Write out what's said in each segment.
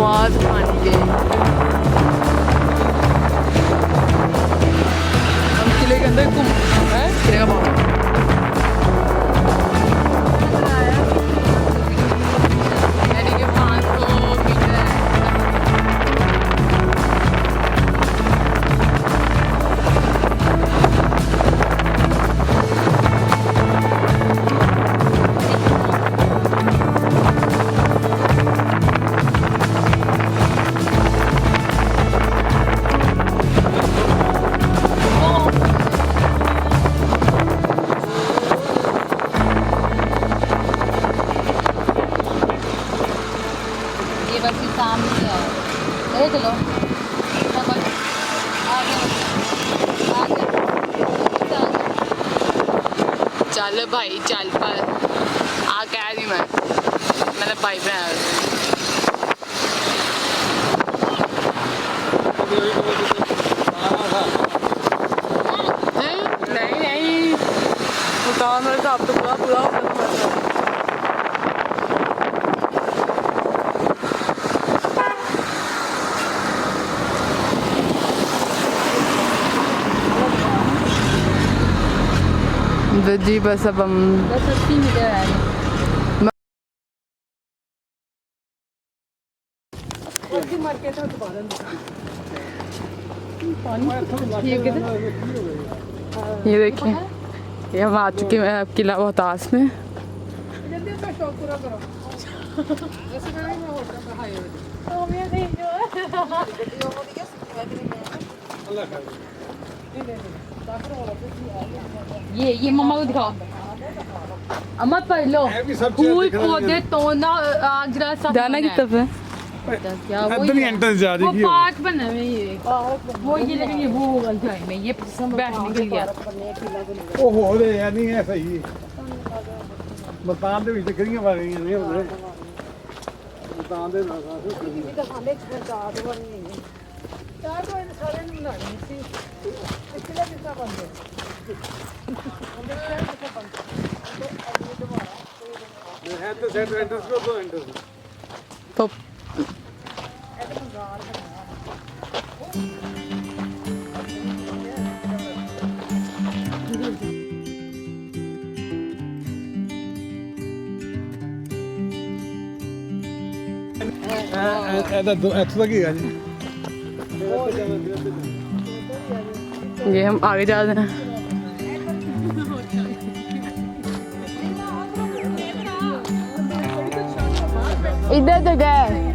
आवाज पानी के हम किले के अंदर घूम है किले का बाहर यानी कि 500 मीटर है। चलो चल भाई चल पर आ कह रही मैंने भाई बनाया नहीं नहीं भुगतान वाले साहब तो पूरा पूरा जी बस अब हम 80 मीटर है ये देखिए ये हम आ चुके हैं किला रोहतास में। ये मम्मा को दिखाओ अम्मा पढ़ लो फूल पौधे तोड़ना आग जला सब जाना की तरफ है क्या वो पार्क बना है ये वो ये लेकिन ये वो गलत है मैं ये बैठने के लिए ओ हो रे यार नहीं है सही मकान ਦੇ ਵਿੱਚ ਕਿਹੜੀਆਂ ਪਾ ਗਈਆਂ ਨੇ ਉਹਦੇ ਮਕਾਨ ਦੇ ਨਾਲ ਸਾਥ ਵੀ ਤਾਂ ਹਾਲੇ ਚਾਰ ਬਣੀ ਹੈ ਚਾਰ ਤੋਂ ਸਾਰੇ ਨੂੰ ਬਣਾਣੀ ਸੀ ਪਿਛਲੇ ਕਿੱਸਾ ਬੰਦੇ है तो सेट एंट्रेंस को तो एंट्रेंस तो ऐसा दो ऐसा लगेगा जी ये हम आगे जा रहे हैं इधर तो गए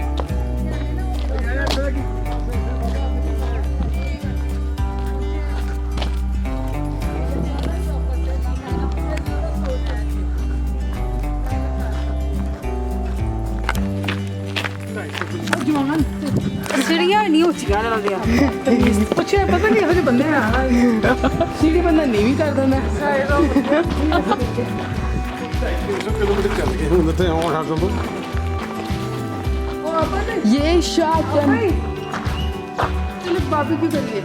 सीढ़ियाँ नहीं होती यार लगे कुछ पता नहीं हमें बंदे सीढ़ी बंदा नहीं भी करता मैं 100 किलोमीटर चल गए हम तो और हाथ तो ये शॉट चलो बाबू की करिए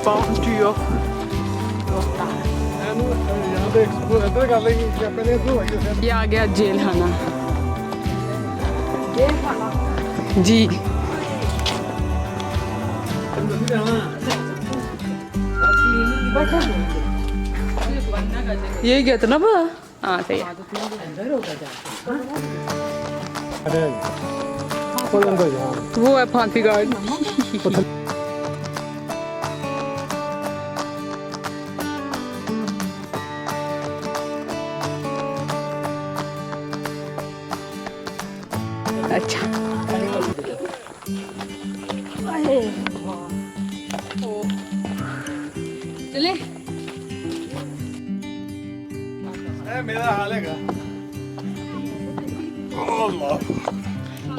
boundary of ये आ गया जेल खाना जी ये क्या था ना बा हाँ सही है वो है फांसी गार्ड अच्छा चले मेरा हाल है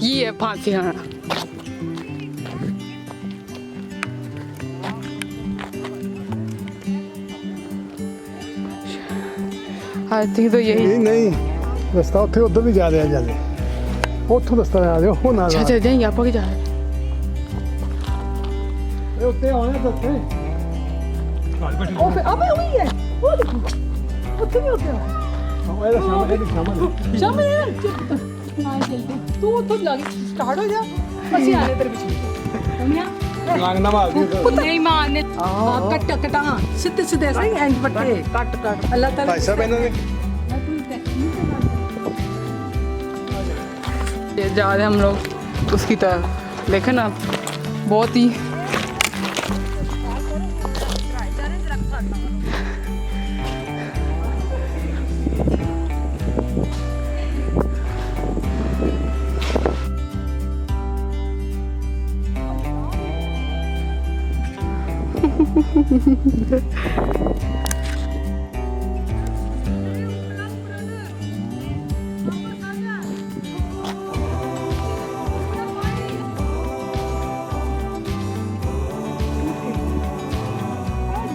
ये है फांसी खाना आई थिंक तो यही। नहीं रस्ता उत्थे उधर भी जा रहा जाले ਉੱਥੋਂ ਰਸਤਾ ਆ ਰਿਹਾ ਉਹ ਨਾ अच्छा चल जाए यहाँ पर जा रहे ਇਹ ਉੱਤੇ ਆਉਣਾ ਤਾਂ ਉੱਥੇ ਉਹ ਫਿਰ ਅਬੇ ਹੋਈ ਹੈ ਉਹ ਦੇਖੋ ਉੱਥੇ ਵੀ ਉੱਤੇ ਉਹ ਇਹਦਾ ਸਾਹਮਣੇ ਸ਼ਾਮੇ ਨਾ ਜਲਦੀ ਤੂੰ ਉੱਥੋਂ ਲੱਗ ਸਟਾਰਟ ਹੋ ਜਾ ਅਸੀਂ ਆਲੇ ਤੇਰੇ ਪਿੱਛੇ ਦੁਨੀਆ ਲਾਂਗਣਾ ਮਾਰਦੀ नहीं मारने ਕੱਟ ਕੱਟ ਹਾਂ ਸਿੱਧੇ ਸਿੱਧੇ ਸਹੀ ਐਂਡ ਪੱਟੇ ਕੱਟ ਅੱਲਾਹ ਤਾਲਾ ਭਾਈ ਸਾਹਿਬ ਇਹਨਾਂ ਨੇ ये जा रहे हैं हम लोग उसकी तरफ। देखें ना बहुत ही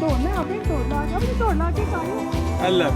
ਦੌੜਨਾ ਆਪੇ ਦੌੜਨਾ ਕੇ ਕਾਹਨੂੰ ਅੱਲਾ